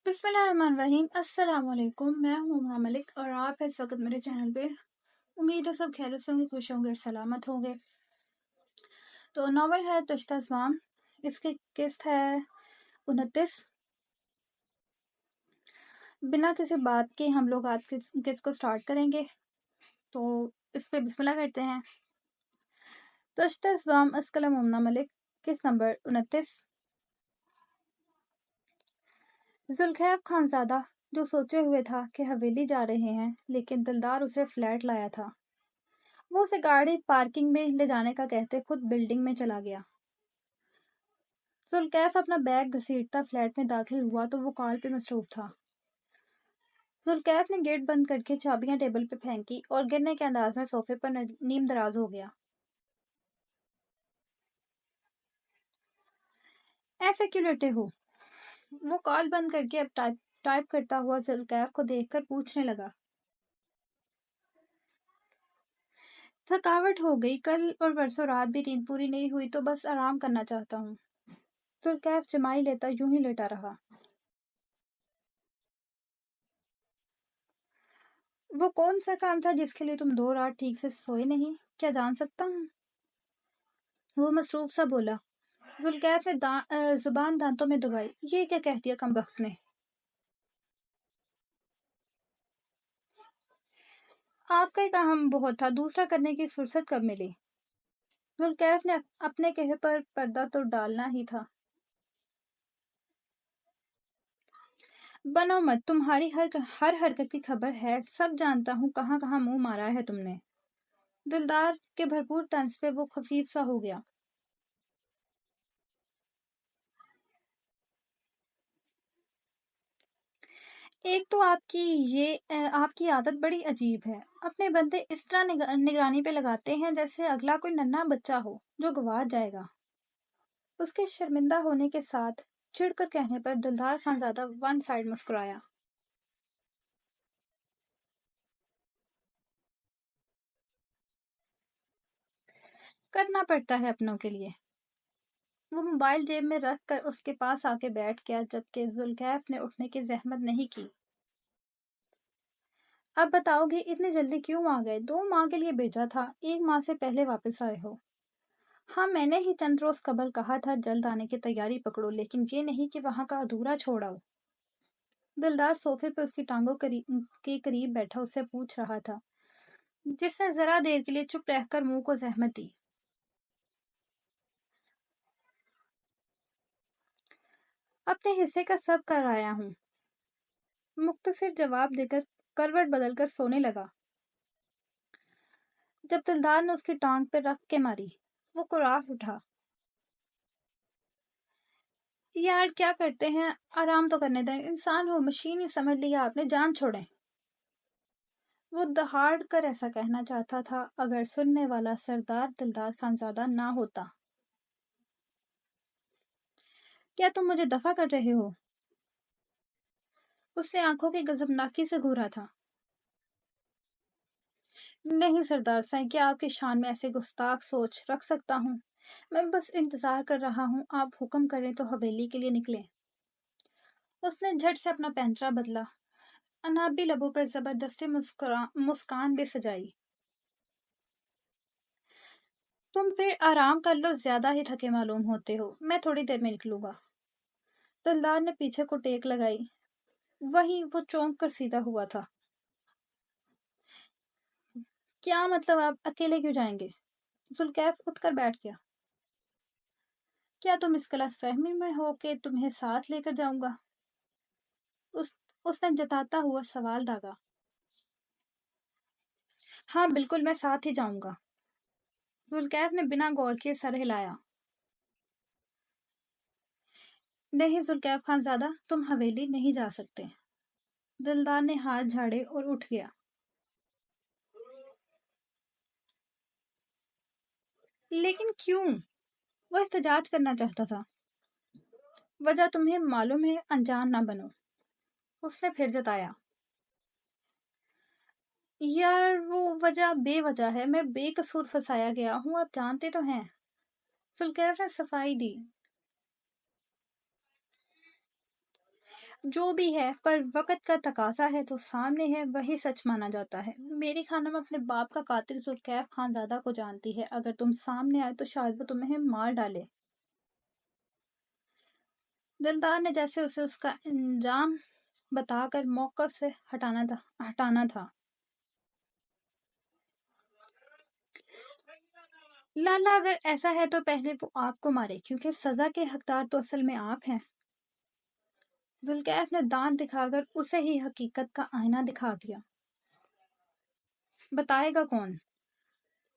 बिस्मिल्लाहिर्रहमानिर्रहीम। अस्सलाम वालेकुम। मैं हूँ उमा मलिक और आप इस वक्त मेरे चैनल पे। उम्मीद है सब खैरियत से होंगे, खुश होंगे और सलामत होंगे। तो नावल है तुश्ता ज़बान। इसकी किस्त है 29। बिना किसी बात के हम लोग आज की किस्त को स्टार्ट करेंगे, तो इस पे बिस्मिल्लाह करते हैं। तुश्ता ज़बान अस्कलम उमा मलिक, किस्त नंबर 29। जुल्खैफ खानज़ादा जो सोचे हुए था कि हवेली जा रहे हैं, लेकिन दिलदार उसे फ्लैट लाया था। वो उसे गाड़ी पार्किंग में ले जाने का कहते खुद बिल्डिंग में चला गया। जुल्कैफ अपना बैग घसीटता फ्लैट में दाखिल हुआ तो वो कॉल पे मसरूफ था। जुल्कैफ ने गेट बंद करके चाबियां टेबल पे फेंकी और गिरने के अंदाज में सोफे पर नीम दराज हो गया। ऐसे क्यों लेटे हो? वो कॉल बंद करके अब टाइप करता हुआ जुल्कैफ को देखकर पूछने लगा। थकावट हो गई, कल और परसों रात भी नींद पूरी नहीं हुई, तो बस आराम करना चाहता हूँ। जुल्कैफ जमाई लेता यूं ही लेटा रहा। वो कौन सा काम था जिसके लिए तुम 2 रात ठीक से सोए नहीं, क्या जान सकता हूँ? वो मसरूफ सा बोला। जुल्कैफ ने जुबान दांतों में दबाई। ये क्या कह दिया कमबख्त ने? आपका ही काम बहुत था, दूसरा करने की फुर्सत कब मिली? जुल्कैफ ने अपने कहे पर पर्दा तो डालना ही था। बनो मत, तुम्हारी हर हरकत की खबर है, सब जानता हूँ कहाँ कहाँ मुंह मारा है तुमने। दिलदार के भरपूर तंज पे वो खफीफ सा हो गया। एक तो आपकी आदत बड़ी अजीब है। अपने बंदे इस तरह निगरानी पे लगाते हैं जैसे अगला कोई नन्हा बच्चा हो जो गवाच जाएगा। उसके शर्मिंदा होने के साथ चिढ़कर कहने पर दिलदार खानज़ादा वन साइड मुस्कुराया। करना पड़ता है अपनों के लिए। वो मोबाइल जेब में रख कर उसके पास आके बैठ गया, जबकि जुल्कैफ ने उठने की जहमत नहीं की। अब बताओगे इतनी जल्दी क्यों आ गए? 2 माह के लिए भेजा था, 1 माह से पहले वापस आए हो। हाँ, मैंने ही चंद रोज कबल कहा था जल्द आने की तैयारी पकड़ो, लेकिन ये नहीं कि वहां का अधूरा छोड़ाओ। दिलदार सोफे पे उसकी टांगों के करीब बैठा उससे पूछ रहा था, जिसने जरा देर के लिए चुप रहकर मुंह को जहमत दी। अपने हिस्से का सब कर आया हूँ, मुख्तसर जवाब देकर करवट बदलकर सोने लगा। जब दिलदार ने उसकी टांग पे रख के मारी, वो कुराह उठा। यार क्या करते हैं, आराम तो करने दें, इंसान हो मशीन ही समझ लिया आपने, जान छोड़ें। वो दहाड़ कर ऐसा कहना चाहता था अगर सुनने वाला सरदार दिलदार खानज़ादा ना होता। क्या तुम मुझे दफा कर रहे हो? उसने आंखों की गजबनाकी से घूरा था। नहीं सरदार साईं, क्या आपकी शान में ऐसे गुस्ताख सोच रख सकता हूँ? मैं बस इंतजार कर रहा हूँ, आप हुक्म करें तो हवेली के लिए निकले। उसने झट से अपना पैंतरा बदला, अनाबी लबों पर जबरदस्ती मुस्कान भी सजाई। तुम फिर आराम कर लो, ज्यादा ही थके मालूम होते हो, मैं थोड़ी देर में निकलूंगा। दिलदार ने पीछे को टेक लगाई। वहीं वो चौंक कर सीधा हुआ था। क्या मतलब, आप अकेले क्यों जाएंगे? जुल्कैफ उठकर बैठ गया। क्या तुम इस गलतफहमी में हो कि तुम्हें साथ लेकर जाऊंगा? उस उसने जताता हुआ सवाल दागा। हाँ बिल्कुल, मैं साथ ही जाऊंगा। जुल्कैफ ने बिना गौर किए सर हिलाया। नहीं जुल्कैफ खानज़ादा, तुम हवेली नहीं जा सकते। दिलदार ने हाथ झाड़े और उठ गया। लेकिन क्यों? वो एहतजाज करना चाहता था। वजह तुम्हें मालूम है, अनजान ना बनो। उसने फिर जताया। यार वो वजह बेवजह है, मैं बेकसूर फंसाया गया हूँ, आप जानते तो हैं। जुल्कैफ ने सफाई दी। جو بھی ہے، پر وقت کا تقاضا ہے تو سامنے ہے وہی سچ مانا جاتا ہے۔ میری خانم اپنے باپ کا قاتل ذوالکیف خانزادہ کو جانتی ہے، اگر تم سامنے آئے تو شاید وہ تمہیں مار ڈالے۔ دلدار نے جیسے اسے اس کا انجام بتا کر موقف سے ہٹانا تھا۔ لالا اگر ایسا ہے تو پہلے وہ آپ کو مارے، کیونکہ سزا کے حقدار تو اصل میں آپ ہیں۔ ذوالکیف نے دانت دکھا کر اسے ہی حقیقت کا آئینہ دکھا دیا۔ بتائے گا کون؟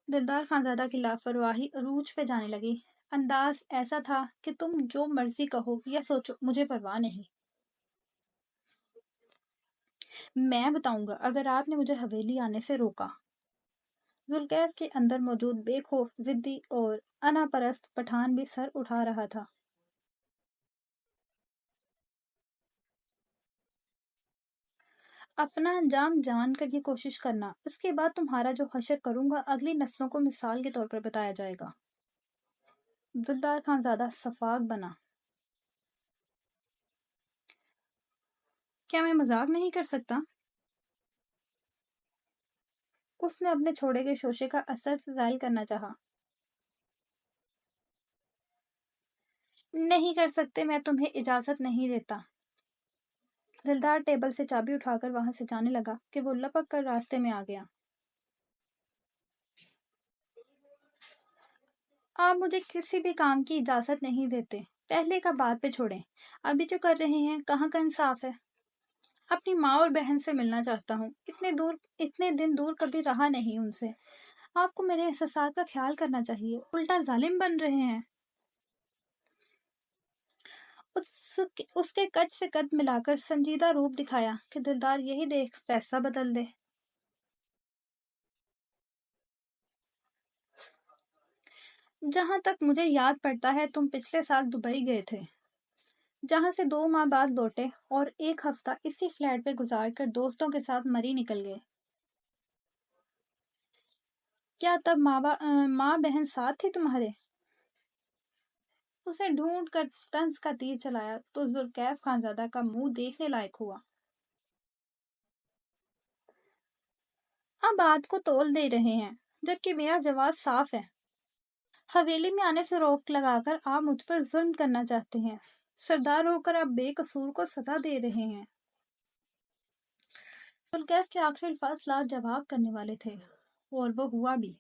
دلدار خانزادہ کی لاپرواہی عروج پہ جانے لگی۔ انداز ایسا تھا کہ تم جو مرضی کہو یا سوچو، مجھے پرواہ نہیں۔ میں بتاؤں گا اگر آپ نے مجھے حویلی آنے سے روکا۔ ذوالکیف کے اندر موجود بے خوف، ضدی اور انا پرست پٹھان بھی سر اٹھا رہا تھا۔ اپنا انجام جان کر یہ کوشش کرنا، اس کے بعد تمہارا جو حشر کروں گا اگلی نسلوں کو مثال کے طور پر بتایا جائے گا۔ دلدار خانزادہ شفاق بنا۔ کیا میں مذاق نہیں کر سکتا؟ اس نے اپنے چھوڑے گئے شوشے کا اثر ظاہر کرنا چاہا۔ نہیں کر سکتے، میں تمہیں اجازت نہیں دیتا۔ دلدار ٹیبل سے چابی اٹھا کر وہاں سے جانے لگا کہ وہ لپک کر راستے میں آ گیا۔ آپ مجھے کسی بھی کام کی اجازت نہیں دیتے۔ پہلے کا بات پہ چھوڑیں، ابھی جو کر رہے ہیں کہاں کا انصاف ہے؟ اپنی ماں اور بہن سے ملنا چاہتا ہوں، اتنے دن دور کبھی رہا نہیں ان سے۔ آپ کو میرے احساسات کا خیال کرنا چاہیے، الٹا ظالم بن رہے ہیں۔ اس کے قد سے قد ملا کر سنجیدہ روپ دکھایا کہ دلدار یہی دیکھ فیصلہ بدل دے۔ جہاں تک مجھے یاد پڑتا ہے تم پچھلے سال دبئی گئے تھے، جہاں سے 2 ماہ بعد لوٹے اور ایک ہفتہ اسی فلیٹ پہ گزار کر دوستوں کے ساتھ مری نکل گئے۔ کیا تب ماں بہن ساتھ تھی تمہارے؟ اسے ڈھونڈ کر طنز کا تیر چلایا تو ذوالکیف خانزادہ کا منہ دیکھنے لائق ہوا۔ اب بات کو تول دے رہے ہیں، جبکہ میرا جواز صاف ہے۔ حویلی میں آنے سے روک لگا کر آپ مجھ پر ظلم کرنا چاہتے ہیں۔ سردار ہو کر آپ بے قصور کو سزا دے رہے ہیں۔ ذوالکیف کے آخری الفاظ لاجواب کرنے والے تھے، اور وہ ہوا بھی۔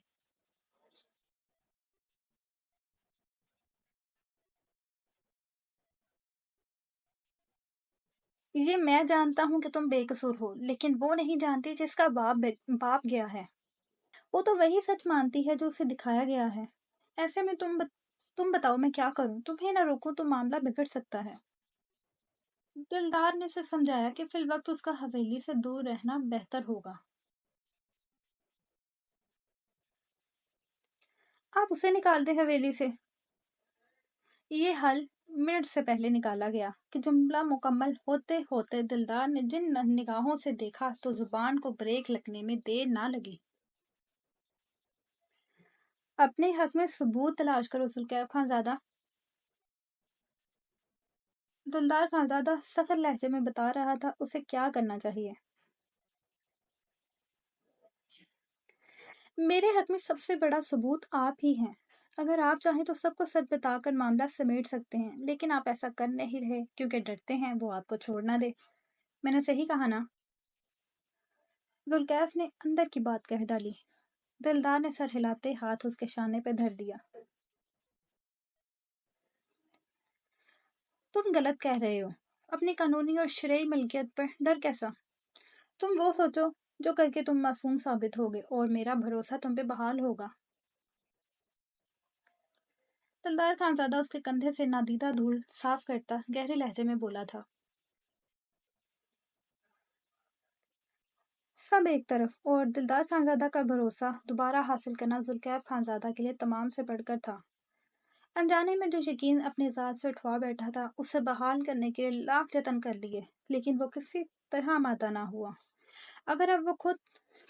یہ میں جانتا ہوں کہ تم بے قصور ہو، لیکن وہ نہیں جانتی جس کا باپ گیا ہے۔ وہ تو وہی سچ مانتی ہے جو اسے دکھایا گیا ہے۔ ایسے میں تم بتاؤ میں کیا کروں؟ تمہیں نہ روکوں تو معاملہ بگڑ سکتا ہے۔ دلدار نے اسے سمجھایا کہ فی الوقت اس کا حویلی سے دور رہنا بہتر ہوگا۔ آپ اسے نکال دیں حویلی سے۔ یہ حل منٹ سے پہلے نکالا گیا کہ جملہ مکمل ہوتے ہوتے دلدار نے جن نگاہوں سے دیکھا تو زبان کو بریک لگنے میں دیر نہ لگی۔ اپنے حق میں ثبوت تلاش کرو ذوالکیف خانزادہ۔ دلدار خانزادہ سخت لہجے میں بتا رہا تھا اسے کیا کرنا چاہیے۔ میرے حق میں سب سے بڑا ثبوت آپ ہی ہیں۔ اگر آپ چاہیں تو سب کو سچ بتا کر معاملہ سمیٹ سکتے ہیں، لیکن آپ ایسا کر نہیں رہے کیونکہ ڈرتے ہیں وہ آپ کو چھوڑ نہ دے۔ میں نے صحیح کہا نا؟ ذوالکیف نے اندر کی بات کہہ ڈالی۔ دلدار نے سر ہلاتے ہاتھ اس کے شانے پہ دھر دیا۔ تم غلط کہہ رہے ہو۔ اپنی قانونی اور شرعی ملکیت پر ڈر کیسا؟ تم وہ سوچو جو کر کے تم معصوم ثابت ہوگے اور میرا بھروسہ تم پہ بحال ہوگا۔ دلدار خانزادہ اس کے کندھے سے نادیدہ دھول صاف کرتا گہرے لہجے میں بولا تھا۔ سب ایک طرف، اور دلدار خانزادہ کا بھروسہ دوبارہ حاصل کرنا ذوالکیف خانزادہ کے لیے تمام سے بڑھ کر تھا۔ انجانے میں جو یقین اپنے ذات سے اٹھوا بیٹھا تھا اسے بحال کرنے کے لیے لاکھ جتن کر لیے، لیکن وہ کسی طرح آمادہ نہ ہوا۔ اگر اب وہ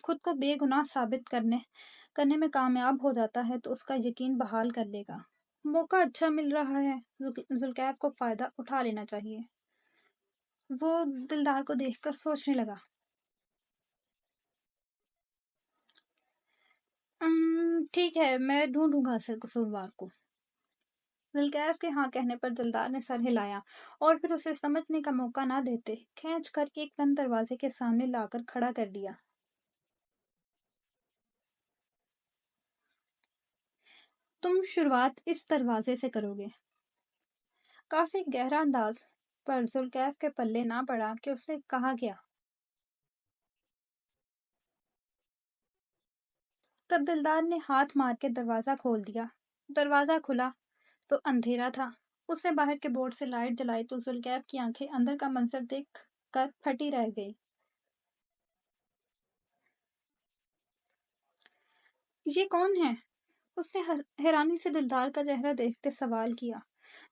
خود کو بے گناہ ثابت کرنے میں کامیاب ہو جاتا ہے تو اس کا یقین بحال کر لے گا۔ موقع اچھا مل رہا ہے، ذوالکیف کو فائدہ اٹھا لینا چاہیے۔ वो दिलदार को देखकर सोचने लगा। ठीक है, मैं ढूंढूंगा असल कसूरवार को। जुल्कैफ के हाँ कहने पर दिलदार ने सर हिलाया और फिर उसे समझने का मौका ना देते खींच कर एक बंद दरवाजे के सामने लाकर खड़ा कर दिया। तुम शुरुआत इस दरवाजे से करोगे। काफी गहरा अंदाज पर जुल्कैफ के पल्ले ना पड़ा कि उसने कहा क्या। तब दिलदार ने हाथ मार के दरवाजा खोल दिया। दरवाजा खुला तो अंधेरा था। उसने बाहर के बोर्ड से लाइट जलाई तो जुल्कैफ की आंखें अंदर का मंजर देख कर फटी रह गई। ये कौन है? उसने हैरानी से दिलदार का चेहरा देखते सवाल किया,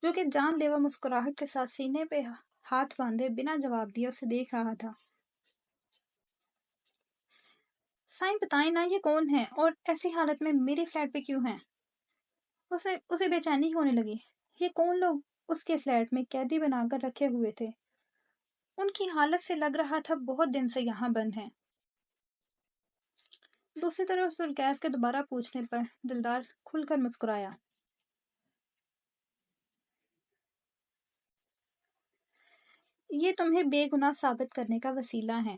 जो कि जानलेवा मुस्कुराहट के साथ सीने पे हाथ बांधे बिना जवाब दिए उसे देख रहा था। साईं बताएं ना, ये कौन है और ऐसी हालत में मेरे फ्लैट पे क्यों है? उसे उसे बेचैनी होने लगी। ये कौन लोग उसके फ्लैट में कैदी बनाकर रखे हुए थे? उनकी हालत से लग रहा था बहुत दिन से यहाँ बंद हैं। दूसरी तरफ सुल्कैफ के दोबारा पूछने पर दिलदार खुलकर मुस्कुराया। ये तुम्हें बेगुनाह साबित करने का वसीला है।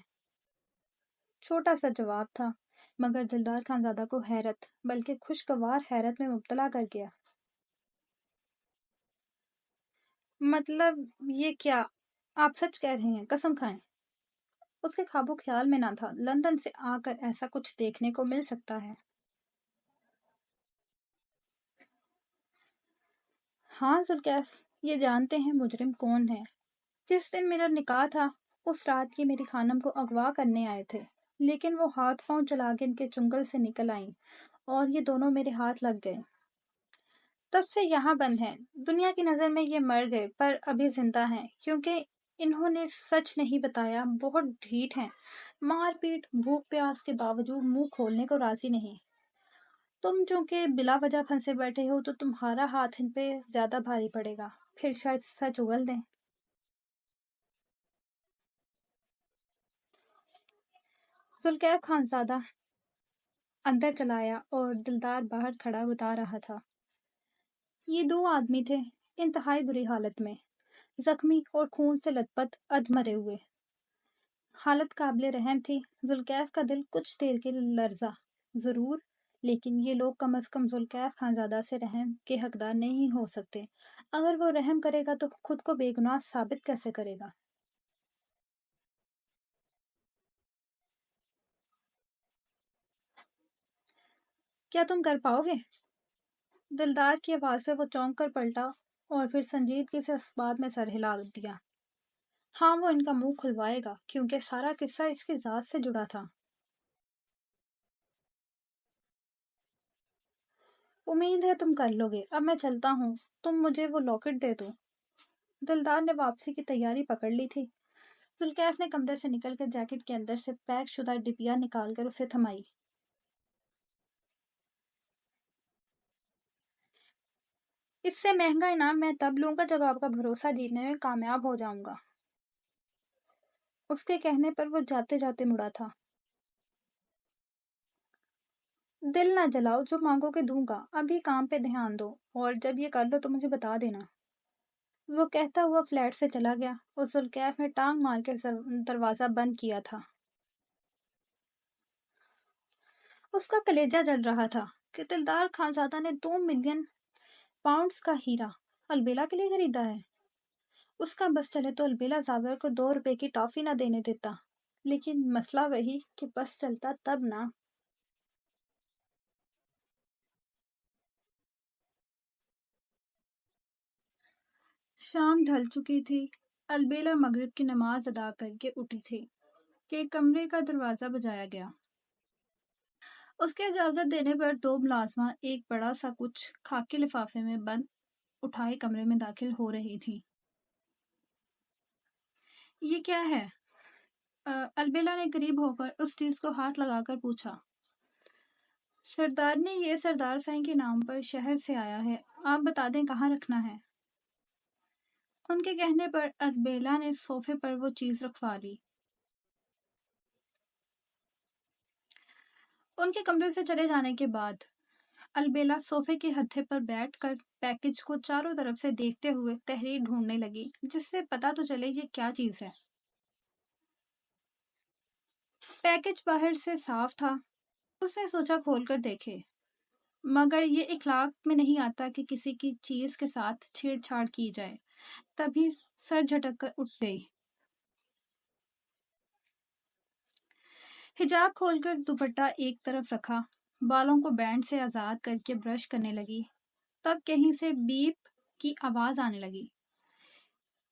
छोटा सा जवाब था, मगर दिलदार खानजादा को हैरत बल्कि खुशगवार हैरत में मुब्तला कर गया। मतलब ये क्या? आप सच कह रहे हैं? कसम खाएं। उसके ख्वाबो ख्याल में ना था लंदन से आकर ऐसा कुछ देखने को मिल सकता है। हाँ जुल्कैफ, ये जानते हैं मुजरिम कौन है। जिस दिन मेरा निकाह था उस रात ये मेरी खानम को अगवा करने आए थे, लेकिन वो हाथ पांव चला के इनके चुंगल से निकल आईं और ये दोनों मेरे हाथ लग गए। तब से यहाँ बंद हैं। दुनिया की नज़र में ये मर गए पर अभी जिंदा हैं क्योंकि इन्होंने सच नहीं बताया। बहुत ढीठ हैं। मारपीट भूख प्यास के बावजूद मुंह खोलने को राजी नहीं। तुम जो कि बिला वजह फंसे बैठे हो तो तुम्हारा हाथ इन पे ज्यादा भारी पड़ेगा। फिर शायद सच उगल दें। जुल्कैफ खानजादा अंदर चलाया और दिलदार बाहर खड़ा बता रहा था। ये दो आदमी थे, इंतहाई बुरी हालत में, जख्मी और खून से लथपथ अधमरे हुए। हालत काबिले रहम थी। जुल्कैफ का दिल कुछ देर के लिए लर्जा जरूर, लेकिन ये लोग कम अज कम जुल्कैफ खानजादा से रहम के हकदार नहीं हो सकते। अगर वो रहम करेगा तो खुद को बेगुनाह साबित कैसे करेगा? क्या तुम कर पाओगे? दिलदार की आवाज पे वो चौंक कर पलटा और फिर संजीदगी से इस बात में सर हिला दिया। हाँ, वो इनका मुंह खुलवाएगा क्योंकि सारा किस्सा इसकी जात से जुड़ा था। उम्मीद है तुम कर लोगे। अब मैं चलता हूँ। तुम मुझे वो लॉकेट दे दो। दिलदार ने वापसी की तैयारी पकड़ ली थी। जुल्कैफ ने कमरे से निकलकर जैकेट के अंदर से पैक शुदा डिबिया निकालकर उसे थमाई। इससे महंगा इनाम मैं तब लूंगा जब आपका भरोसा जीतने में कामयाब हो जाऊंगा। उसके कहने पर वो जाते जाते मुड़ा था। दिल ना जलाओ, जो मांगोगे दूंगा। अभी काम पे ध्यान दो और जब ये कर लो तो मुझे बता देना। वो कहता हुआ फ्लैट से चला गया और जुल्कैफ ने टांग मार के दरवाजा बंद किया था। उसका कलेजा जल रहा था कि दिलदार खानजादा ने 2 मिलियन पाउंड्स का हीरा अलबेला के लिए खरीदा है। उसका बस चले तो अलबेला जावियर को 2 रुपए की टॉफी न देने देता। लेकिन मसला वही कि बस चलता तब ना। शाम ढल चुकी थी। अलबेला मगरिब की नमाज अदा करके उठी थी कि कमरे का दरवाजा बजाया गया। उसके इजाजत देने पर दो मुलाजमा एक बड़ा सा कुछ खाकी लिफाफे में बंद उठाए कमरे में दाखिल हो रही थी। ये क्या है? अलबेला ने करीब होकर उस चीज को हाथ लगाकर पूछा। सरदार ने ये सरदार साईं के नाम पर शहर से आया है। आप बता दें कहाँ रखना है। ان کے کہنے پر البیلا نے صوفے پر وہ چیز رکھوا لی۔ ان کے کمرے سے چلے جانے کے بعد البیلا صوفے کے ہتھے پر بیٹھ کر پیکج کو چاروں طرف سے دیکھتے ہوئے تحریر ڈھونڈنے لگی، جس سے پتا تو چلے یہ کیا چیز ہے۔ پیکج باہر سے صاف تھا۔ اس نے سوچا کھول کر دیکھے، مگر یہ اخلاق میں نہیں آتا کہ کسی کی چیز کے ساتھ چھیڑ چھاڑ کی جائے۔ تبھی سر جھٹک کر اٹھ گئی۔ حجاب کھول کر دوپٹہ ایک طرف رکھا، بالوں کو بینڈ سے آزاد کر کے برش کرنے لگی۔ تب کہیں سے بیپ کی آواز آنے لگی۔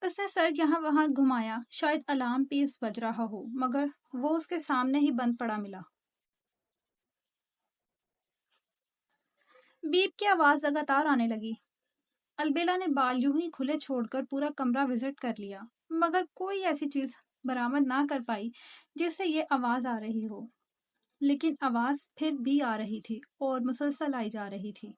اس نے سر یہاں وہاں گھمایا، شاید الارم پیس بج رہا ہو، مگر وہ اس کے سامنے ہی بند پڑا ملا۔ بیپ کی آواز لگاتار آنے لگی۔ البیلا نے بال یوں ہی کھلے چھوڑ کر پورا کمرہ وزٹ کر لیا، مگر کوئی ایسی چیز برآمد نہ کر پائی جس سے یہ آواز آ رہی ہو۔ لیکن آواز پھر بھی آ رہی تھی اور مسلسل آئی جا رہی تھی۔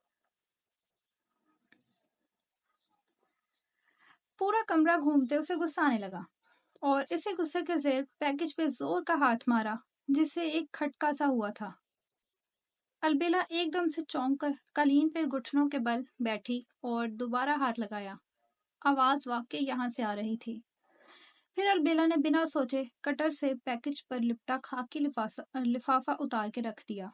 پورا کمرہ گھومتے اسے غصہ آنے لگا اور اسی غصے کے زیر پیکج پہ زور کا ہاتھ مارا، جس سے ایک کھٹکا سا ہوا تھا۔ البیلا ایک دم سے چونک کر قالین پہ گھٹنوں کے بل بیٹھی اور دوبارہ ہاتھ لگایا۔ آواز واقعی یہاں سے آ رہی تھی۔ پھر البیلا نے بنا سوچے کٹر سے پیکج پر لپٹا خاکی لفافہ اتار کے رکھ دیا۔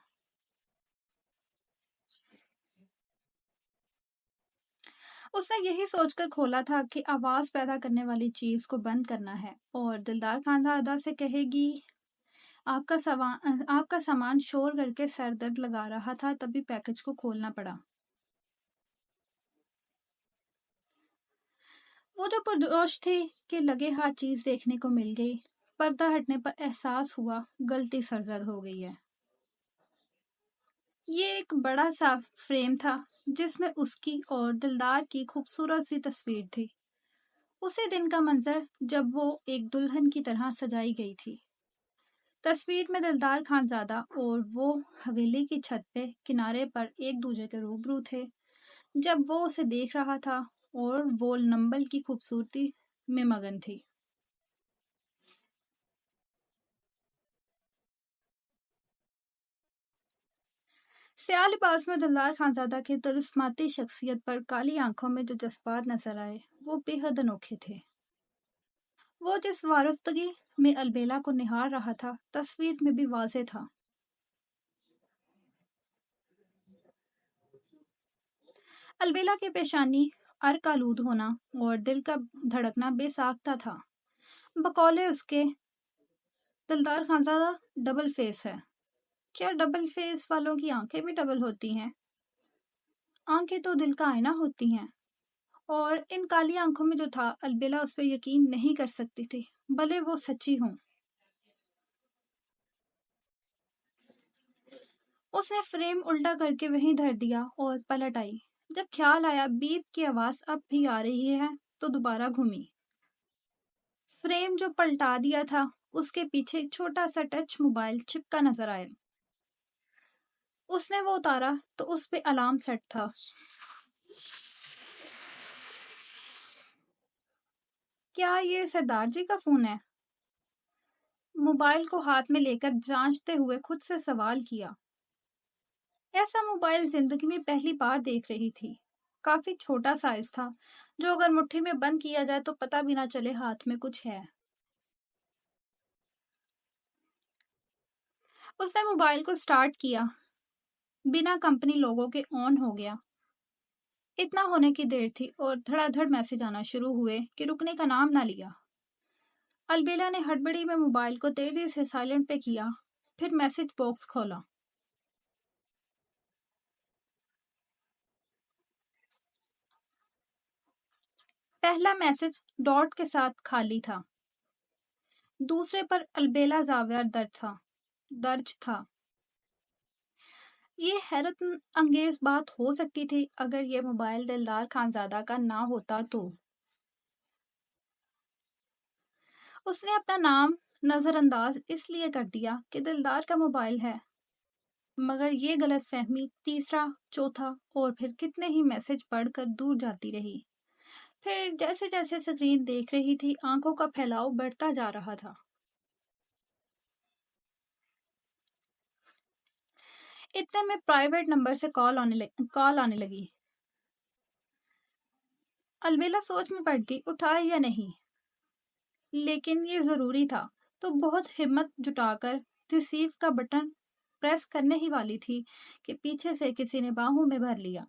اس نے یہی سوچ کر کھولا تھا کہ آواز پیدا کرنے والی چیز کو بند کرنا ہے اور دلدار خانزادہ سے کہے گی آپ کا سامان شور کر کے سر درد لگا رہا تھا، تبھی پیکج کو کھولنا پڑا۔ وہ جو پرجوش تھی کہ لگے ہاتھ چیز دیکھنے کو مل گئی، پردہ ہٹنے پر احساس ہوا غلطی سرزد ہو گئی ہے۔ یہ ایک بڑا سا فریم تھا جس میں اس کی اور دلدار کی خوبصورت سی تصویر تھی، اسی دن کا منظر جب وہ ایک دلہن کی طرح سجائی گئی تھی۔ تصویر میں دلدار خانزادہ اور وہ حویلی کی چھت پہ کنارے پر ایک دوسرے کے روبرو تھے جب وہ اسے دیکھ رہا تھا اور وہ نمبل کی خوبصورتی میں مگن تھی۔ سیاہ لباس میں دلدار خانزادہ کی طلسماتی شخصیت پر کالی آنکھوں میں جو جذبات نظر آئے وہ بے حد انوکھے تھے۔ وہ جس وارفتگی میں البیلا کو نہار رہا تھا، تصویر میں بھی واضح تھا۔ البیلا کی پیشانی عرق آلود ہونا اور دل کا دھڑکنا بے ساختہ تھا۔ بقول اس کے دلدار خانزادہ ڈبل فیس ہے۔ کیا ڈبل فیس والوں کی آنکھیں بھی ڈبل ہوتی ہیں؟ آنکھیں تو دل کا آئینہ ہوتی ہیں، اور ان کالی آنکھوں میں جو تھا البیلا اس پہ یقین نہیں کر سکتی تھی، بھلے وہ سچی ہوں۔ اس نے فریم الٹا کر کے وہیں دھر دیا اور پلٹ آئی۔ جب خیال آیا بیپ کی آواز اب بھی آ رہی ہے تو دوبارہ گھومی۔ فریم جو پلٹا دیا تھا اس کے پیچھے ایک چھوٹا سا ٹچ موبائل چپکا نظر آیا۔ اس نے وہ اتارا تو اس پہ الارم سیٹ تھا۔ کیا یہ سردار جی کا فون ہے؟ موبائل کو ہاتھ میں لے کر جانچتے ہوئے خود سے سوال کیا۔ ایسا موبائل زندگی میں پہلی بار دیکھ رہی تھی۔ کافی چھوٹا سائز تھا، جو اگر مٹھی میں بند کیا جائے تو پتہ بھی نہ چلے ہاتھ میں کچھ ہے۔ اس نے موبائل کو سٹارٹ کیا، بنا کمپنی لوگوں کے آن ہو گیا۔ اتنا ہونے کی دیر تھی اور دھڑا دھڑ میسج آنا شروع ہوئے کہ رکنے کا نام نہ لیا۔ البیلا نے ہڑبڑی میں موبائل کو تیزی سے سائلنٹ پہ کیا، پھر میسج باکس کھولا۔ پہلا میسج ڈاٹ کے ساتھ خالی تھا، دوسرے پر البیلا زاویہ درج تھا۔ یہ حیرت انگیز بات ہو سکتی تھی اگر یہ موبائل دلدار خانزادہ کا نہ ہوتا تو۔ اس نے اپنا نام نظر انداز اس لیے کر دیا کہ دلدار کا موبائل ہے، مگر یہ غلط فہمی تیسرا، چوتھا اور پھر کتنے ہی میسج پڑھ کر دور جاتی رہی۔ پھر جیسے جیسے اسکرین دیکھ رہی تھی آنکھوں کا پھیلاؤ بڑھتا جا رہا تھا۔ اتنے میں پرائیویٹ نمبر سے کال آنے لگی۔ البیلا سوچ میں پڑ گئی اٹھائے یا نہیں، لیکن یہ ضروری تھا تو بہت ہمت جٹا کر ریسیو کا بٹن پریس کرنے ہی والی تھی کہ پیچھے سے کسی نے باہوں میں بھر لیا۔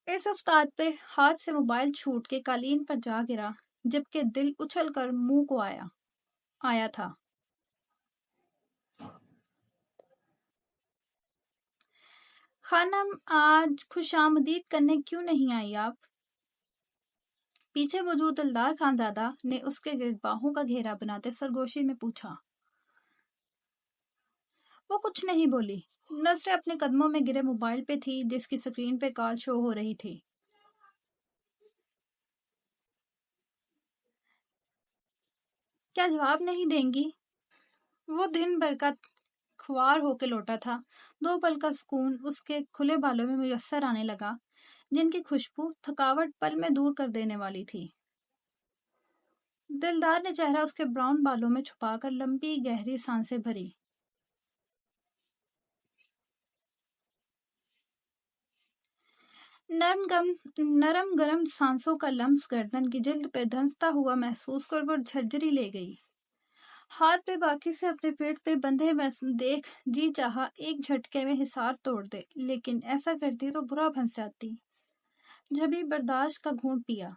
اس افتاد پہ ہاتھ سے موبائل چھوٹ کے قالین پر جا گرا، جبکہ دل اچھل کر منہ کو آیا تھا۔ خانم، آج خوش آمدید کرنے کیوں نہیں آئی آپ؟ پیچھے موجود دلدار خانزادہ نے اس کے گرد باہوں کا گھیرا بناتے سرگوشی میں پوچھا۔ وہ کچھ نہیں بولی، نظریں اپنے قدموں میں گرے موبائل پہ تھی جس کی سکرین پہ کال شو ہو رہی تھی۔ کیا جواب نہیں دیں گی؟ وہ دن بھر کا خوار ہو کے لوٹا تھا، 2 پل کا سکون اس کے کھلے بالوں میں میسر آنے لگا، جن کی خوشبو تھکاوٹ پل میں دور کر دینے والی تھی۔ دلدار نے چہرہ اس کے براؤن بالوں میں چھپا کر لمبی گہری سانسیں بھری۔ نرم گرم سانسوں کا لمس گردن کی جلد پہ دھنستا ہوا محسوس کر وہ جھرجری لے گئی۔ ہاتھ پہ باقی سے اپنے پیٹ پہ بندھے دیکھ جی چاہا ایک جھٹکے میں حصار توڑ دے، لیکن ایسا کرتی تو برا پھنس جاتی۔ جبھی برداشت کا گھونٹ پیا۔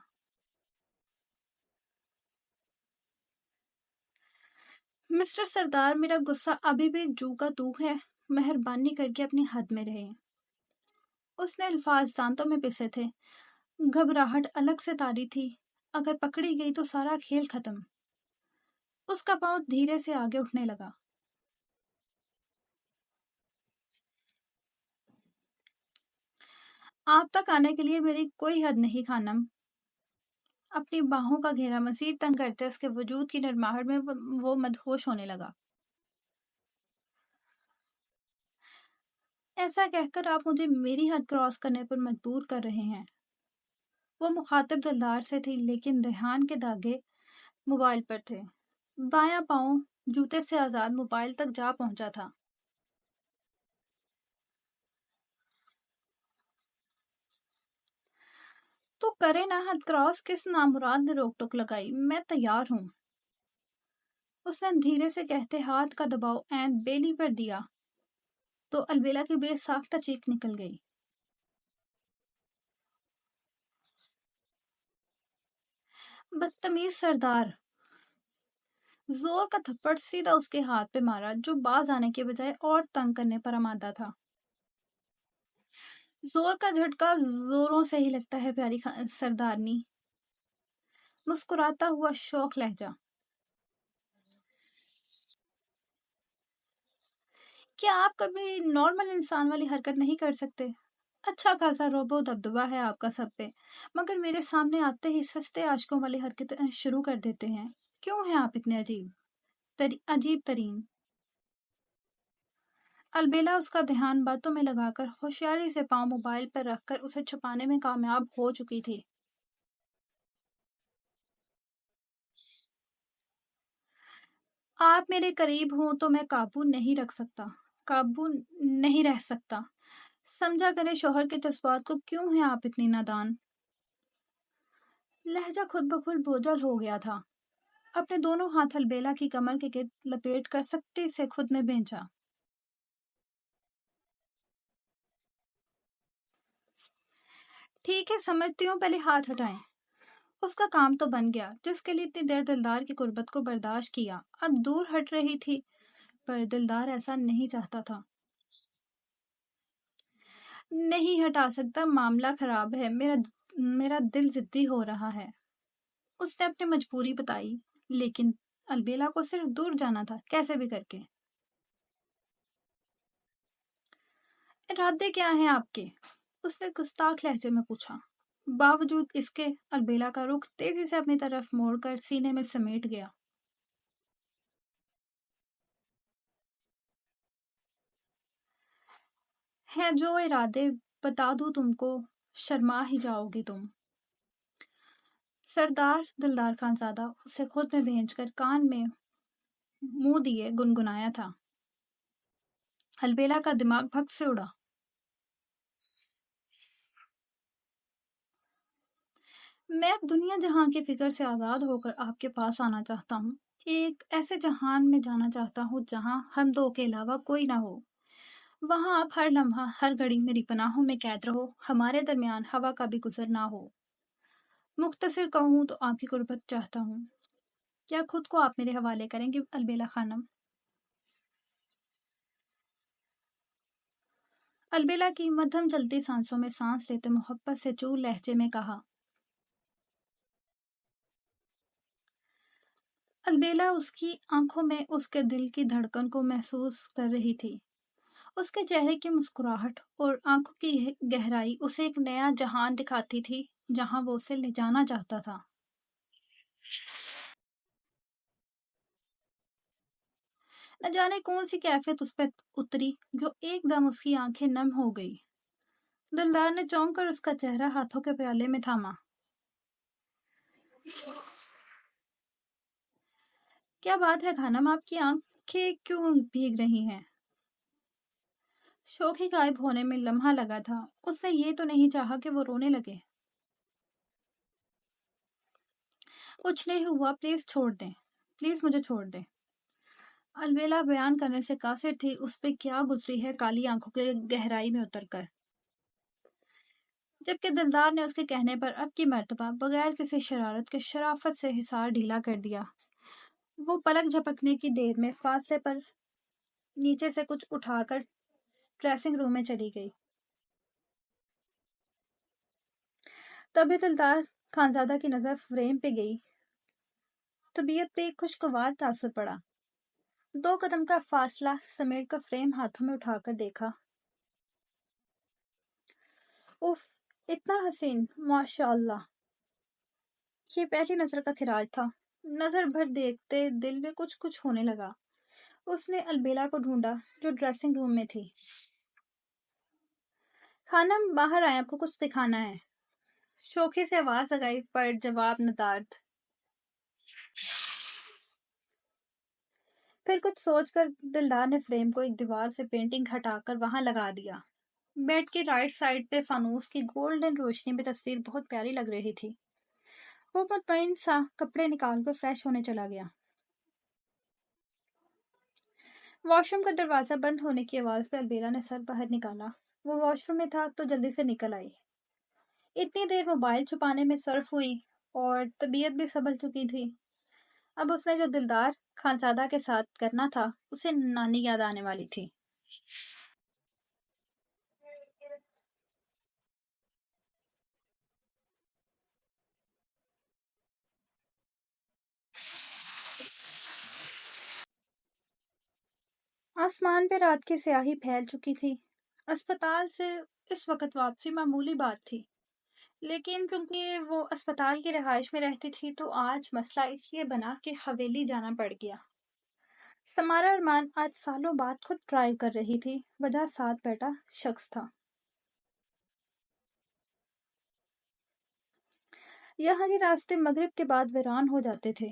مسٹر سردار، میرا غصہ ابھی بھی جو کا تو ہے، مہربانی کر کے اپنی حد میں رہیں۔ اس نے الفاظ دانتوں میں پسے تھے، گھبراہٹ الگ سے تاری تھی، اگر پکڑی گئی تو سارا کھیل ختم۔ اس کا پاؤں دھیرے سے آگے اٹھنے لگا۔ آپ تک آنے کے لیے میری کوئی حد نہیں خانم۔ اپنی باہوں کا گھیرا مزید تنگ کرتے اس کے وجود کی نرماہٹ میں وہ مدہوش ہونے لگا۔ ایسا کہہ کر آپ مجھے میری حد کراس کرنے پر مجبور کر رہے ہیں۔ وہ مخاطب دلدار سے تھی، لیکن دھیان کے دھاگے موبائل پر تھے۔ دایاں پاؤں جوتے سے آزاد موبائل تک جا پہنچا تھا۔ تو کرے نا حد کراس، کس نامراد نے روک ٹوک لگائی؟ میں تیار ہوں۔ اس نے دھیرے سے کہتے ہاتھ کا دباؤ عین بیلی پر دیا تو البیلا کی بے ساختہ چیخ نکل گئی۔ بدتمیز سردار! زور کا تھپڑ سیدھا اس کے ہاتھ پہ مارا جو باز آنے کے بجائے اور تنگ کرنے پر آمادہ تھا۔ زور کا جھٹکا زوروں سے ہی لگتا ہے پیاری سردارنی، مسکراتا ہوا شوق لہجہ۔ کیا آپ کبھی نارمل انسان والی حرکت نہیں کر سکتے؟ اچھا خاصا روب و دبدبا ہے آپ کا سب پہ، مگر میرے سامنے آتے ہی سستے عاشقوں والی حرکتیں شروع کر دیتے ہیں۔ کیوں ہیں آپ اتنے عجیب ترین؟ البیلا اس کا دھیان باتوں میں لگا کر ہوشیاری سے پاؤں موبائل پر رکھ کر اسے چھپانے میں کامیاب ہو چکی تھی۔ آپ میرے قریب ہوں تو میں قابو نہیں رہ سکتا۔ سمجھا کرے شوہر کے جذبات کو، کیوں ہیں آپ اتنی نادان؟ لہجہ خود بخود بوجھل ہو گیا تھا۔ اپنے دونوں ہاتھ البیلا کی کمر کے گرد لپیٹ کر سختی سے خود میں بھینچا۔ ٹھیک ہے، سمجھتی ہوں، پہلے ہاتھ ہٹائیں۔ اس کا کام تو بن گیا، جس کے لیے اتنی دیر دلدار کی قربت کو برداشت کیا، اب دور ہٹ رہی تھی، پر دلدار ایسا نہیں چاہتا تھا۔ نہیں ہٹا سکتا، معاملہ خراب ہے، میرا دل ضدی ہو رہا ہے۔ اس نے اپنی مجبوری بتائی، لیکن البیلا کو صرف دور جانا تھا، کیسے بھی کر کے۔ ارادے کیا ہیں آپ کے؟ اس نے گستاخ لہجے میں پوچھا۔ باوجود اس کے البیلا کا رخ تیزی سے اپنی طرف موڑ کر سینے میں سمیٹ گیا۔ ہے جو ارادے بتا دوں تم کو، شرما ہی جاؤ گی تم۔ सरदार दिलदार खानज़ादा उसे खुद में भेजकर कान में मुंह दिए गुनगुनाया था। अलबेला का दिमाग भग से उड़ा। मैं अब दुनिया जहां की फिक्र से आज़ाद होकर आपके पास आना चाहता हूँ। एक ऐसे जहान में जाना चाहता हूँ जहां हम दो के अलावा कोई ना हो। वहां आप हर लम्हा हर घड़ी मेरी पनाहों में कैद रहो, हमारे दरमियान हवा का भी गुजर ना हो। मुख्तसर कहूँ तो आपकी गुर्बत चाहता हूँ। क्या खुद को आप मेरे हवाले करेंगे अलबेला खानम? अलबेला की मध्यम चलती सांसों में सांस लेते मोहब्बत से चूर लहजे में कहा। अलबेला उसकी आंखों में उसके दिल की धड़कन को महसूस कर रही थी। उसके चेहरे की मुस्कुराहट और आंखों की गहराई उसे एक नया जहान दिखाती थी, जहां वो उसे ले जाना चाहता था। न जाने कौन सी कैफियत उस पर उतरी जो एकदम उसकी आंखें नम हो गई। दिलदार ने चौंक कर उसका चेहरा हाथों के प्याले में थामा। क्या बात है खानम, आपकी आंखें क्यों भीग रही हैं? शोखी गायब होने में लम्हा लगा था। उसने ये तो नहीं चाहा कि वो रोने लगे। कुछ नहीं हुआ, प्लीज छोड़ दें। प्लीज मुझे छोड़ दें। अलबेला बयान करने से कासिर थी उस पे क्या गुजरी है काली आंखों के गहराई में उतरकर। जबकि दिलदार ने उसके कहने पर अब की मर्तबा बगैर किसी शरारत के शराफत से हिसार ढीला कर दिया। वो पलक झपकने की देर में फासले पर नीचे से कुछ उठाकर ड्रेसिंग रूम में चली गई। तभी दिलदार खानजादा की नजर फ्रेम पे गई। तबीयत पे एक खुशगवार तासुर पड़ा। 2 कदम का फासला समेट कर फ्रेम हाथों में उठाकर देखा। उफ, इतना हसीन, माशाअल्लाह। ये पहली नजर का खिराज था। नजर भर देखते दिल में कुछ कुछ होने लगा। उसने अलबेला को ढूंढा जो ड्रेसिंग रूम में थी। खानम बाहर आए, आपको कुछ दिखाना है। शोखे से आवाज लगाई पर जवाब नदार्द। फिर कुछ सोचकर दिलदार ने फ्रेम को एक दीवार से पेंटिंग हटाकर वहां लगा दिया। बेड की राइट साइड पे फानूस की गोल्डन रोशनी में तस्वीर बहुत प्यारी लग रही थी। वो मुतमईन सा कपड़े निकालकर फ्रेश होने चला गया। वॉशरूम का दरवाजा बंद होने की आवाज पे अलबेला ने सर बाहर निकाला। वो वॉशरूम में था तो जल्दी से निकल आई। इतनी देर मोबाइल छुपाने में सर्फ हुई और तबीयत भी संभल चुकी थी। अब उसने जो दिलदार खानजादा के साथ करना था उसे नानी याद आने वाली थी। आसमान पे रात की स्याही फैल चुकी थी। अस्पताल से इस वक्त वापसी मामूली बात थी, लेकिन चूंकि वो अस्पताल की रिहाइश में रहती थी तो आज मसला इसलिए बना कि हवेली जाना पड़ गया। समारा अरमान आज सालों बाद खुद ड्राइव कर रही थी, वजह साथ बैठा शख्स था। यहाँ के रास्ते मगरिब के बाद वीरान हो जाते थे।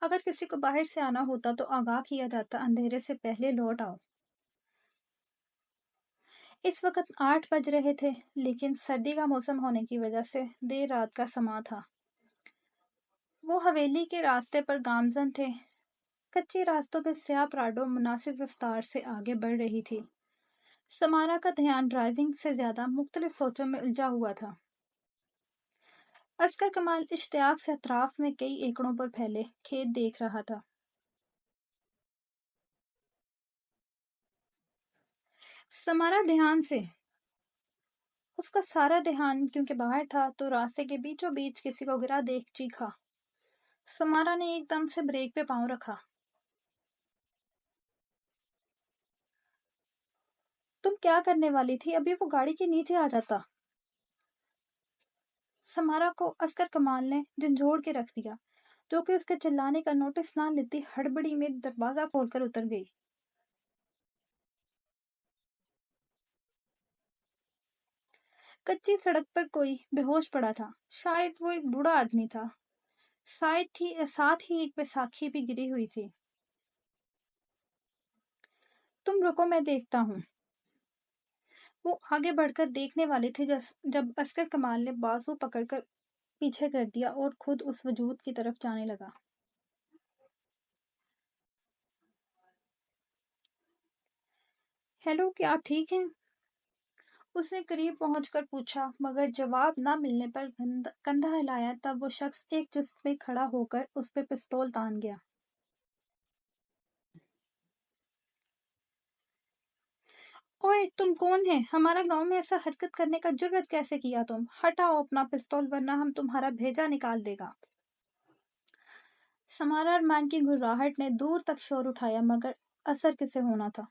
अगर किसी को बाहर से आना होता तो आगाह किया जाता, अंधेरे से पहले लौट आओ। इस वक्त 8 बज रहे थे, लेकिन सर्दी का मौसम होने की वजह से देर रात का समा था। वो हवेली के रास्ते पर गामजन थे। कच्चे रास्तों पे स्याह प्राडो मुनासिब रफ्तार से आगे बढ़ रही थी। समारा का ध्यान ड्राइविंग से ज्यादा मुख्तलिफ सोचों में उलझा हुआ था। अस्कर कमाल इश्तियाक से अतराफ में कई एकड़ों पर फैले खेत देख रहा था। समारा ध्यान से उसका सारा ध्यान क्योंकि बाहर था तो रास्ते के बीचों बीच किसी को गिरा देख चीखा। समारा ने एकदम से ब्रेक पे पांव रखा। तुम क्या करने वाली थी? अभी वो गाड़ी के नीचे आ जाता। समारा को अस्कर कमाल ने झंझोड़ के रख दिया, जो कि उसके चिल्लाने का नोटिस ना लेती हड़बड़ी में दरवाजा खोलकर उतर गई। कच्ची सड़क पर कोई बेहोश पड़ा था। शायद वो एक बूढ़ा आदमी था। साथ ही एक बैसाखी भी गिरी हुई थी। तुम रुको, मैं देखता हूँ। वो आगे बढ़कर देखने वाले थे जब अस्कर कमाल ने बाजू पकड़कर पीछे कर दिया और खुद उस वजूद की तरफ जाने लगा। हेलो, क्या आप ठीक हैं? उसने करीब पहुंचकर पूछा, मगर जवाब न मिलने पर कंधा हिलाया। तब वो शख्स एक जुस्त में खड़ा होकर उस पे पिस्तौल तान गया। ओए, तुम कौन है? हमारा गांव में ऐसा हरकत करने का जुर्रत कैसे किया तुम? हटाओ अपना पिस्तौल, वरना हम तुम्हारा भेजा निकाल देगा। समारा अरमान की घुर्राहट ने दूर तक शोर उठाया, मगर असर किसे होना था।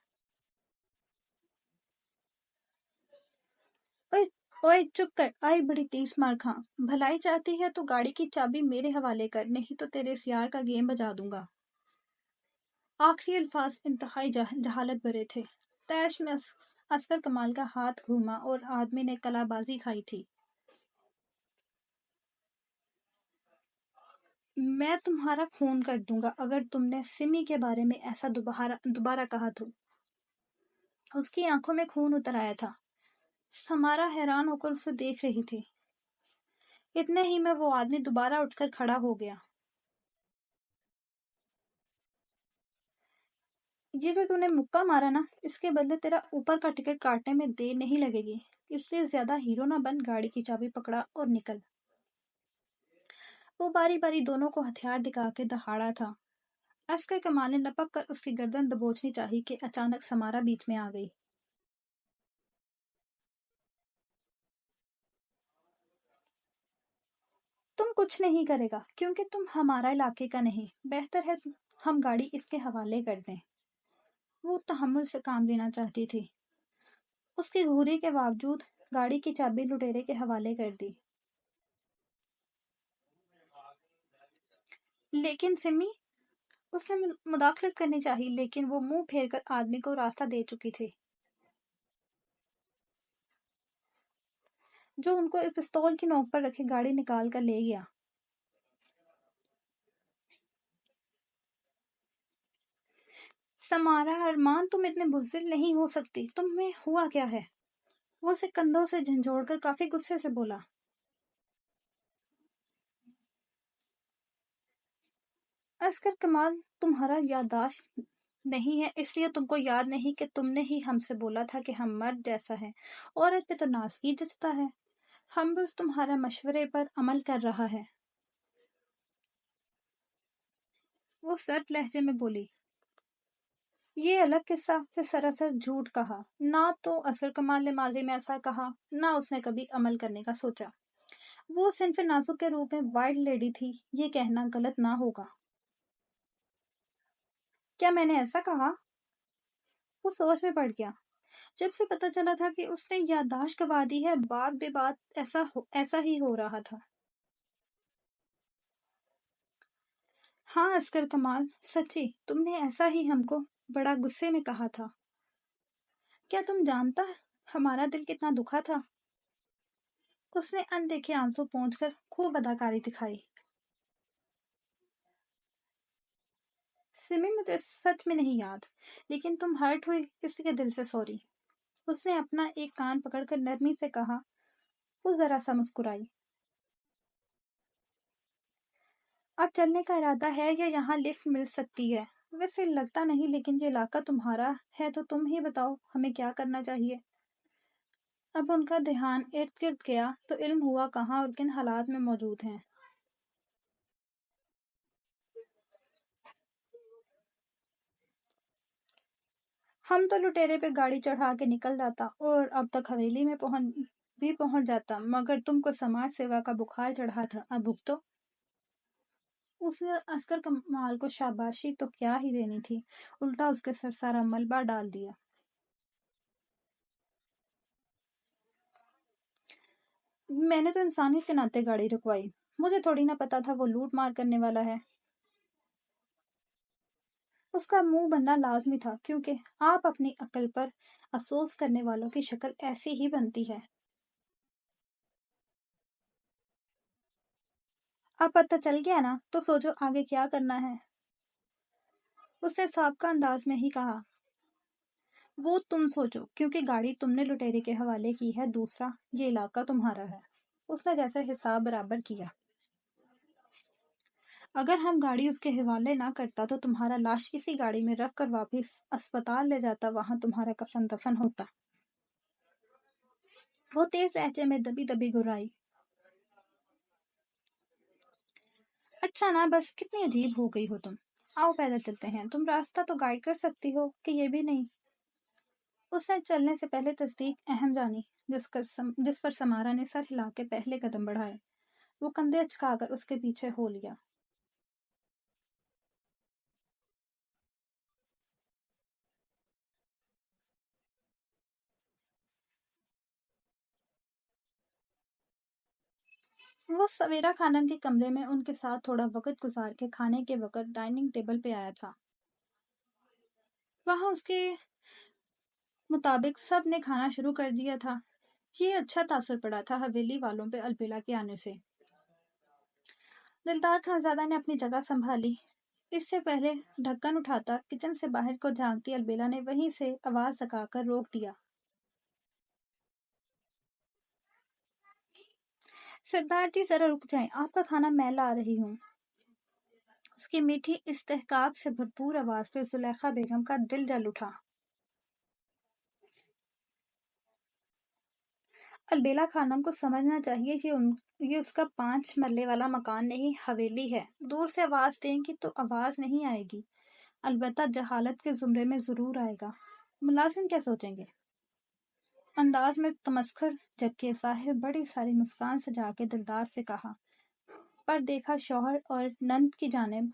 ओए, ओए, चुप कर। आई बड़ी तेज मार खा। भलाई चाहती है तो गाड़ी की चाबी मेरे हवाले कर, नहीं तो तेरे सियार का गेम बजा दूंगा। आखिरी अल्फाज इंतहाई जहालत भरे थे। तैश में अस्कर कमाल का हाथ घूमा और आदमी ने कलाबाजी खाई थी। मैं तुम्हारा खून कर दूंगा अगर तुमने सिमी के बारे में ऐसा दोबारा दोबारा कहा तो। उसकी आंखों में खून उतर आया था। समारा हैरान होकर उसे देख रही थी। इतने ही में वो आदमी दोबारा उठकर खड़ा हो गया। ये जो तूने मुक्का मारा ना, इसके बदले तेरा ऊपर का टिकट काटने में देर नहीं लगेगी। इससे ज्यादा हीरो ना बन, गाड़ी की चाबी पकड़ा और निकल। वो बारी बारी दोनों को हथियार दिखा के दहाड़ा था। अस्कर कमाल ने लपक कर उसकी गर्दन दबोचनी चाही कि अचानक समारा बीच में आ गई। तुम कुछ नहीं करेगा, क्योंकि तुम हमारा इलाके का नहीं। बेहतर है हम गाड़ी इसके हवाले कर दें। वो तहम्मुल से काम लेना चाहती थी। उसकी घूरी के बावजूद गाड़ी की चाबी लुटेरे के हवाले कर दी। लेकिन सिमी, उसने मुदाखलत करनी चाहिए, लेकिन वो मुंह फेर कर आदमी को रास्ता दे चुकी थी, जो उनको एक पिस्तौल की नोक पर रखे गाड़ी निकाल कर ले गया। समारा अरमान, तुम इतने बुज़दिल नहीं हो सकती। तुम्हें हुआ क्या है? वो उसे कंधों से झंझोड़कर काफी गुस्से से बोला। असगर कमाल, तुम्हारा याददाश्त नहीं है, इसलिए तुमको याद नहीं कि तुमने ही हमसे बोला था कि हम मर्द जैसा है। औरत पे तो नाज़गी जचता है। हम बस तुम्हारा मशवरे पर अमल कर रहा है। वो सर्द लहजे में बोली। ये अलग किस्सा, फिर सरासर झूठ कहा। ना तो असगर कमाल ने माजी में ऐसा कहा, ना उसने कभी अमल करने का सोचा। वो सिन्फ नाजुक के रूप में वाइल्ड लेडी थी, ये कहना गलत ना होगा। क्या मैंने ऐसा कहा? वो सोच में पड़ गया। जब से पता चला था कि उसने याददाश्त गंवा दी है, बात बेबात ऐसा ही हो रहा था। हाँ अस्कर कमाल, सच्ची तुमने ऐसा ही हमको बड़ा गुस्से में कहा था। क्या तुम जानता हमारा दिल कितना दुखा था? उसने अनदेखे आंसू पोंछकर खूब अदाकारी दिखाई। सिमी, मुझे सच में नहीं याद, लेकिन तुम हर्ट हुई इसके दिल से सॉरी। उसने अपना एक कान पकड़कर नरमी से कहा। वो जरा सा मुस्कुराई। अब चलने का इरादा है या यहाँ लिफ्ट मिल सकती है? वैसे लगता नहीं, लेकिन ये इलाका तुम्हारा है तो तुम ही बताओ हमें क्या करना चाहिए। अब उनका ध्यान इर्द गिर्द गया तो इल्म हुआ कहाँ और किन हालात में मौजूद हैं। हम तो लुटेरे पे गाड़ी चढ़ा के निकल जाता और अब तक हवेली में पहुंच जाता, मगर तुमको समाज सेवा का बुखार चढ़ा था, अब भुगतो। उसने अस्कर कमाल को शाबाशी तो क्या ही देनी थी, उल्टा उसके सर सारा मलबा डाल दिया। मैंने तो इंसानियत के नाते गाड़ी रुकवाई। मुझे थोड़ी ना पता था वो लूट मार करने वाला है। उसका मुंह बनना लाजमी था, क्योंकि आप अपनी अकल पर अफसोस करने वालों की शक्ल ऐसी ही बनती है। अब पता चल गया ना, तो सोचो आगे क्या करना है। उसने साबका अंदाज में ही कहा। वो तुम सोचो, क्योंकि गाड़ी तुमने लुटेरे के हवाले की है, दूसरा ये इलाका तुम्हारा है। उसने जैसे हिसाब बराबर किया। अगर हम गाड़ी उसके हवाले ना करता तो तुम्हारा लाश इसी गाड़ी में रख कर वापिस अस्पताल ले जाता, वहां तुम्हारा कफन दफन होता। वो तेज लहजे में दबी दबी गुर्राई। अच्छा ना, बस कितनी अजीब हो गई हो तुम। आओ पैदल चलते हैं, तुम रास्ता तो गाइड कर सकती हो कि ये भी नहीं। उसने चलने से पहले तस्दीक अहम जानी, जिस पर समारा ने सर हिला के पहले कदम बढ़ाए। वो कंधे अचकाकर उसके पीछे हो लिया। वो सवेरा खानम के कमरे में उनके साथ थोड़ा वक्त गुजार के खाने के वक्त डाइनिंग टेबल पे आया था। वहां उसके मुताबिक सब ने खाना शुरू कर दिया था। ये अच्छा तासुर पड़ा था हवेली वालों पे अलबेला के आने से। दिलदार खानजादा ने अपनी जगह संभाली। इससे पहले ढक्कन उठाता किचन से बाहर को झांकती अलबेला ने वहीं से आवाज सकाकर रोक दिया। सरदार जी जरा रुक जाएं, आपका खाना मैं ला रही हूँ। उसकी मीठी इस्तेहकाक से भरपूर आवाज पे जुलेखा बेगम का दिल जल उठा। अलबेला खानम को समझना चाहिए ये उसका 5 मरले वाला मकान नहीं, हवेली है। दूर से आवाज देंगी तो आवाज नहीं आएगी, अलबत्ता जहालत के जुमरे में जरूर आएगा। मुलाजिम क्या सोचेंगे। अंदाज में तमस्खुर, जबकि ज़ाहिर बड़ी सारी मुस्कान सजा के दिलदार से कहा। पर देखा शौहर और नंद की जानिब,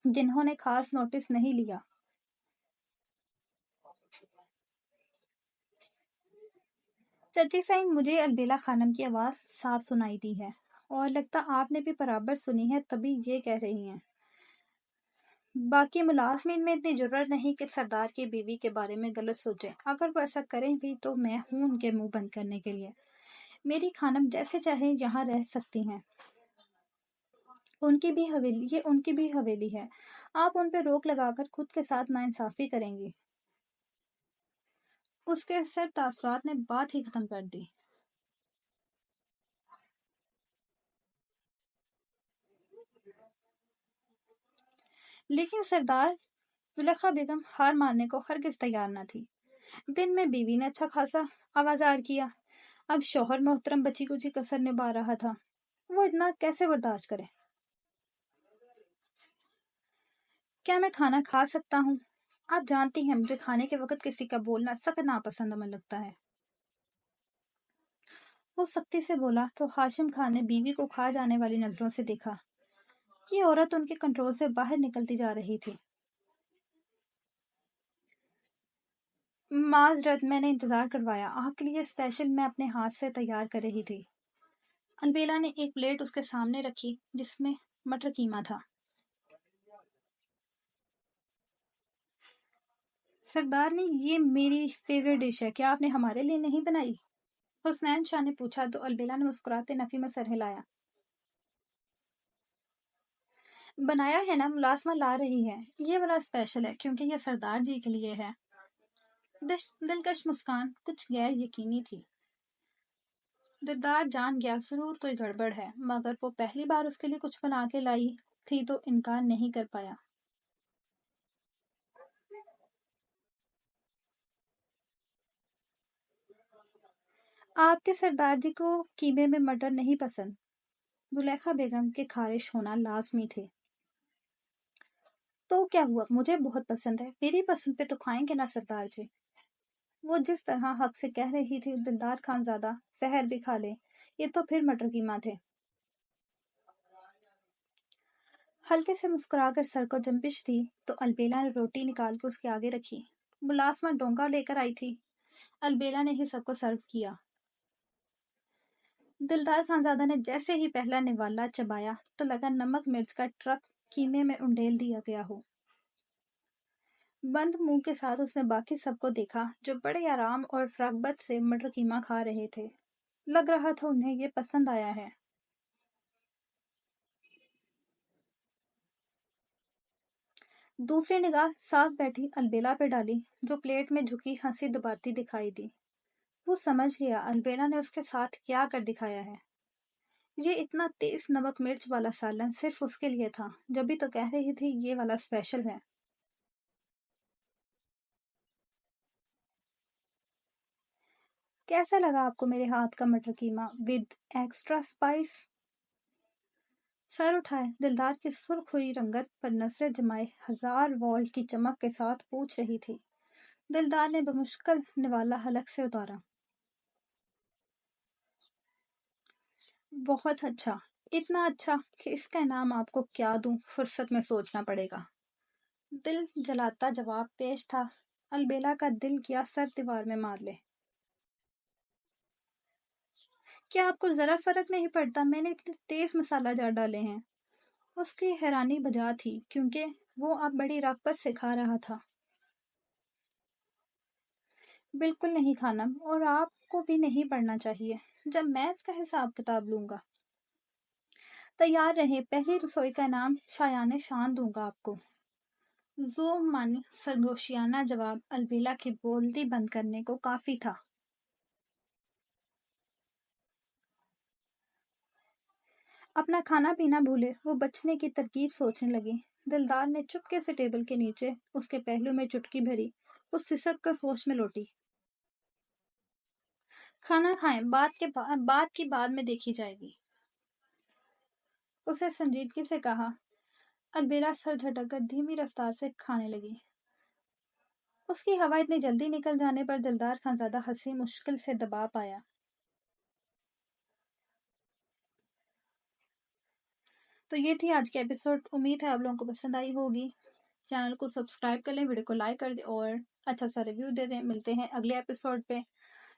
जिन्होंने खास नोटिस नहीं लिया। चची साईं, मुझे अलबेला खानम की आवाज़ साफ सुनाई दी है, और लगता आपने भी बराबर सुनी है, तभी ये कह रही हैं। बाकी मुलाजमीन में इतनी जरूरत नहीं कि सरदार की बीवी के बारे में गलत सोचें। अगर वो ऐसा करें भी तो मैं हूं उनके मुंह बंद करने के लिए। मेरी खानम जैसे चाहे यहाँ रह सकती हैं। उनकी भी हवेली है। आप उन पे रोक लगाकर खुद के साथ नाइंसाफी करेंगी। उसके सर तासुरात ने बात ही खत्म कर दी। लेकिन सरदार, जुलेखा बेगम हार मानने को हरगिज तैयार न थी। दिन में बीवी ने अच्छा खासा आवाजार किया, अब शौहर मोहतरम बची कुची कसर निभा रहा था। वो इतना कैसे बर्दाश्त करे। क्या मैं खाना खा सकता हूँ। आप जानती हैं मुझे खाने के वक्त किसी का बोलना सख्त नापसंद अमल लगता है। वो सख्ती से बोला तो हाशिम खान ने बीवी को खा जाने वाली नजरों से देखा। ये औरत उनके कंट्रोल से बाहर निकलती जा रही थी। माजरत, मैंने इंतजार करवाया, आपके लिए स्पेशल मैं अपने हाथ से तैयार कर रही थी। अलबेला ने एक प्लेट उसके सामने रखी जिसमें मटर कीमा था। सरदार ने, ये मेरी फेवरेट डिश है, क्या आपने हमारे लिए नहीं बनाई। हुसनैन शाह ने पूछा तो अलबेला ने मुस्कुराते नफी में सर हिलाया। बनाया है ना, मुलाजमा ला रही है। ये वाला स्पेशल है क्योंकि ये सरदार जी के लिए है। दिलकश मुस्कान कुछ गैर यकीनी थी। दिलदार जान गया जरूर कोई गड़बड़ है, मगर वो पहली बार उसके लिए कुछ बना के लाई थी तो इनकार नहीं कर पाया। आपके सरदार जी को कीमे में मटर नहीं पसंद। जुलेखा बेगम के खारिश होना लाजमी थे। तो क्या हुआ, मुझे बहुत पसंद है, मेरी पसंद पे तो खाएंगे ना सरदार जी। वो जिस तरह हक से कह रही थी, दिलदार खानजादा जहर भी खा ले। ये तो फिर मटर कीमा थे। हल्के से मुस्कुराकर सर को जंबिश दी तो अलबेला ने रोटी निकाल कर उसके आगे रखी। मुलाजमा डोंगा लेकर आई थी। अलबेला ने ही सबको सर्व किया। दिलदार खानजादा ने जैसे ही पहला निवाला चबाया तो लगा नमक मिर्च का ट्रक कीमे में उंडेल दिया गया हो। बंद मुंह के साथ उसने बाकी सबको देखा जो बड़े आराम और रगबत से मटर कीमा खा रहे थे। लग रहा था उन्हें ये पसंद आया है। दूसरी निगाह साथ बैठी अलबेला पे डाली, जो प्लेट में झुकी हंसी दबाती दिखाई दी। वो समझ गया अलबेला ने उसके साथ क्या कर दिखाया है। ये इतना तेज नमक मिर्च वाला सालन सिर्फ उसके लिए था, जब भी तो कह रही थी ये वाला स्पेशल है। कैसा लगा आपको मेरे हाथ का मटर कीमा विद एक्स्ट्रा स्पाइस? सर उठाए दिलदार की सुर्ख हुई रंगत पर नजरें जमाए 1000 वोल्ट की चमक के साथ पूछ रही थी। दिलदार ने बमुश्किल निवाला हलक से उतारा। बहुत अच्छा। इतना अच्छा कि इसका इनाम आपको क्या दूं, फुर्सत में सोचना पड़ेगा। दिल जलाता जवाब पेश था। अलबेला का दिल किया सर दीवार में मार ले। क्या आपको जरा फर्क नहीं पड़ता मैंने इतने तेज मसाला जार डाले हैं? उसकी हैरानी बजा थी, क्योंकि वो अब बड़ी रगबत से खा रहा था। बिल्कुल नहीं खाना, और आपको भी नहीं पढ़ना चाहिए। जब मैं इसका हिसाब किताब लूंगा। तैयार रहे, पहली रसोई का इनाम शायाने शान दूंगा आपको। जो मानी सरगोशियाना जवाब अलबेला की बोलती बंद करने को काफी था। अपना खाना पीना भूले वो बचने की तरकीब सोचने लगी। दिलदार ने चुपके से टेबल के नीचे उसके पहलू में चुटकी भरी। वो सिसक कर होश में लौटी। खाना खाएं, बात की बाद में देखी जाएगी। उसे संजीदगी से कहा। अलबेला सर झटक कर धीमी रफ्तार से खाने लगी। उसकी हवा इतनी जल्दी निकल जाने पर दिलदार खानजादा हंसी मुश्किल से दबा पाया। तो ये थी आज की एपिसोड। उम्मीद है आप लोगों को पसंद आई होगी। चैनल को सब्सक्राइब कर लें, वीडियो को लाइक कर दें और अच्छा सा रिव्यू दे दें। मिलते हैं अगले एपिसोड पे।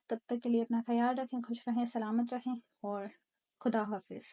तब तक के लिए अपना ख्याल रखें, खुश रहें, सलामत रहें और खुदा हाफिज।